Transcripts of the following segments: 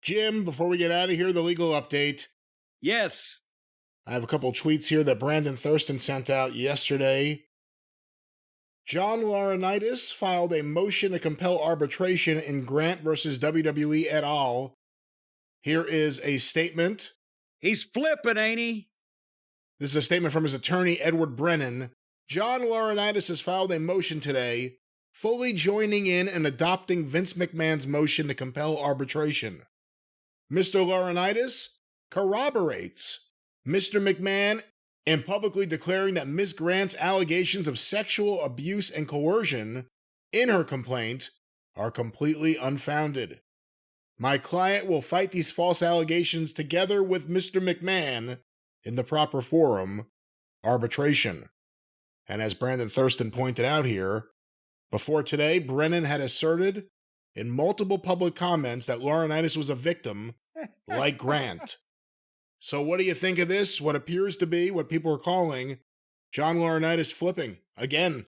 Jim, before we get out of here, the legal update. Yes. I have a couple tweets here that Brandon Thurston sent out yesterday. John Laurinaitis filed a motion to compel arbitration in Grant versus WWE et al. Here is a statement. He's flipping, ain't he? This is a statement from his attorney, Edward Brennan. John Laurinaitis has filed a motion today, fully joining in and adopting Vince McMahon's motion to compel arbitration. Mr. Laurinaitis corroborates Mr. McMahon in publicly declaring that Ms. Grant's allegations of sexual abuse and coercion in her complaint are completely unfounded. My client will fight these false allegations together with Mr. McMahon in the proper forum, arbitration. And as Brandon Thurston pointed out here, before today, Brennan had asserted in multiple public comments that Laurinaitis was a victim, like Grant. So what do you think of this? What appears to be what people are calling John Laurinaitis flipping again.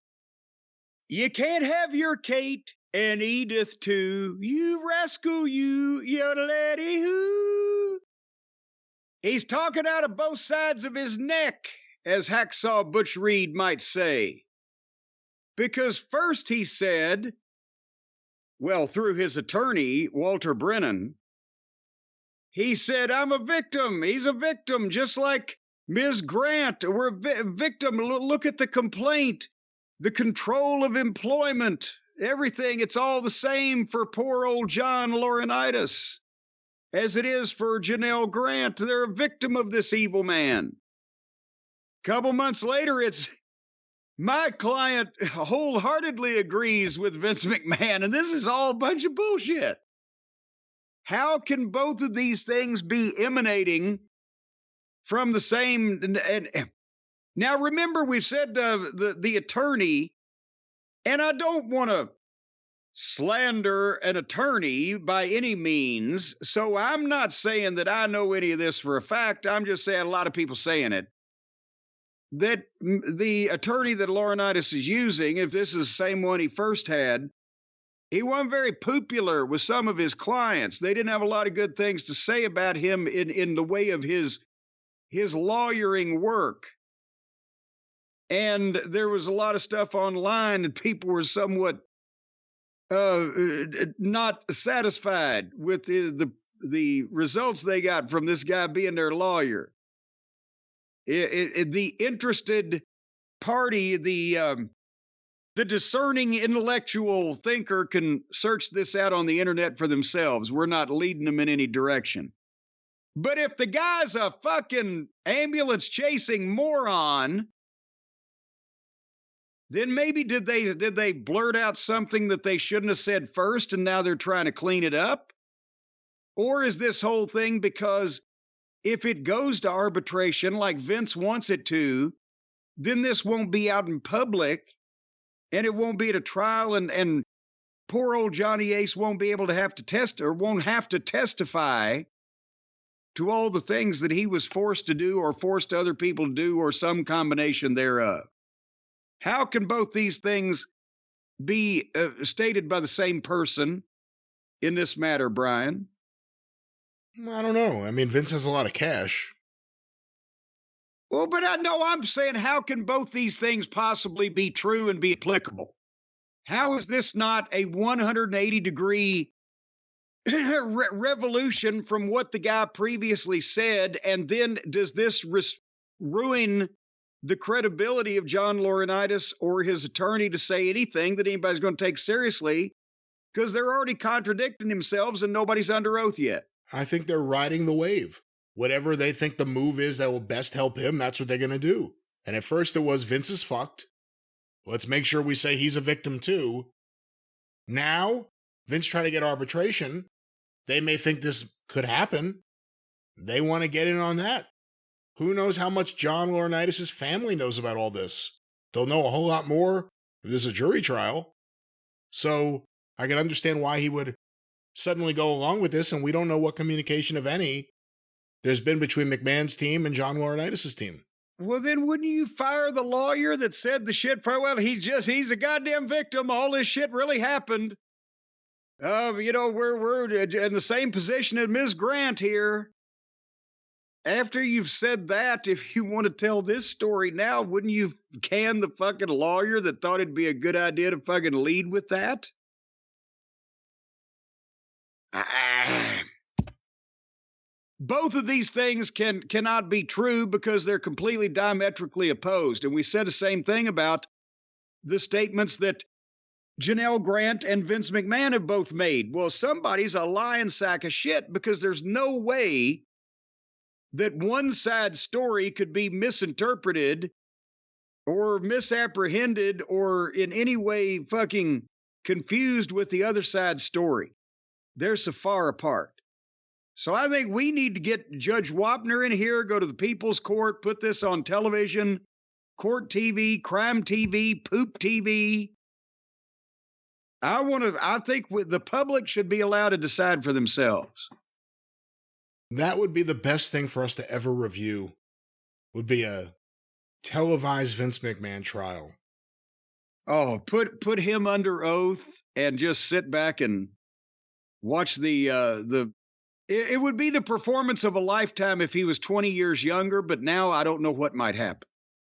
You can't have your Kate and Edith too. You rascal, you yodelady who. He's talking out of both sides of his neck, as Hacksaw Butch Reed might say. Because first he said, well, through his attorney, Walter Brennan, he said, I'm a victim. He's a victim, just like Ms. Grant. We're a victim. Look at the complaint, the control of employment, everything. It's all the same for poor old John Laurinaitis as it is for Janel Grant. They're a victim of this evil man. Couple months later, it's my client wholeheartedly agrees with Vince McMahon, and this is all a bunch of bullshit. How can both of these things be emanating from the same? And now, remember, we've said the attorney, and I don't want to slander an attorney by any means, so I'm not saying that I know any of this for a fact. I'm just saying a lot of people saying it. That the attorney that Laurinaitis is using, if this is the same one he first had, he wasn't very popular with some of his clients. They didn't have a lot of good things to say about him in the way of his lawyering work. And there was a lot of stuff online that people were somewhat not satisfied with the results they got from this guy being their lawyer. The interested party, the discerning intellectual thinker can search this out on the internet for themselves. We're not leading them in any direction. But if the guy's a fucking ambulance chasing moron, then maybe did they blurt out something that they shouldn't have said first and now they're trying to clean it up? Or is this whole thing because if it goes to arbitration like Vince wants it to, then this won't be out in public and it won't be at a trial, and poor old Johnny Ace won't be able to have to testify to all the things that he was forced to do or forced other people to do or some combination thereof. How can both these things be stated by the same person in this matter, Brian? I don't know. I mean, Vince has a lot of cash. Well, but I'm saying, how can both these things possibly be true and be applicable? How is this not a 180-degree revolution from what the guy previously said? And then does this ruin the credibility of John Laurinaitis or his attorney to say anything that anybody's going to take seriously? Because they're already contradicting themselves and nobody's under oath yet. I think they're riding the wave. Whatever they think the move is that will best help him, that's what they're going to do. And at first it was Vince is fucked. Let's make sure we say he's a victim too. Now, Vince trying to get arbitration. They may think this could happen. They want to get in on that. Who knows how much John Laurinaitis' family knows about all this? They'll know a whole lot more if there's a jury trial. So I can understand why he would suddenly go along with this, and we don't know what communication, if any, there's been between McMahon's team and John Laurinaitis' team. Well, then wouldn't you fire the lawyer that said the shit? Well, he's a goddamn victim. All this shit really happened. We're in the same position as Ms. Grant here. After you've said that, if you want to tell this story now, wouldn't you can the fucking lawyer that thought it'd be a good idea to fucking lead with that? Both of these things cannot be true because they're completely diametrically opposed. And we said the same thing about the statements that Janel Grant and Vince McMahon have both made. Well, somebody's a lying sack of shit because there's no way that one side's story could be misinterpreted or misapprehended or in any way fucking confused with the other side's story. They're so far apart. So I think we need to get Judge Wapner in here, go to the People's Court, put this on television, court TV, crime TV, poop TV. I think the public should be allowed to decide for themselves. That would be the best thing for us to ever review, would be a televised Vince McMahon trial. Oh, put him under oath and just sit back and watch it would be the performance of a lifetime if he was 20 years younger, but now I don't know what might happen.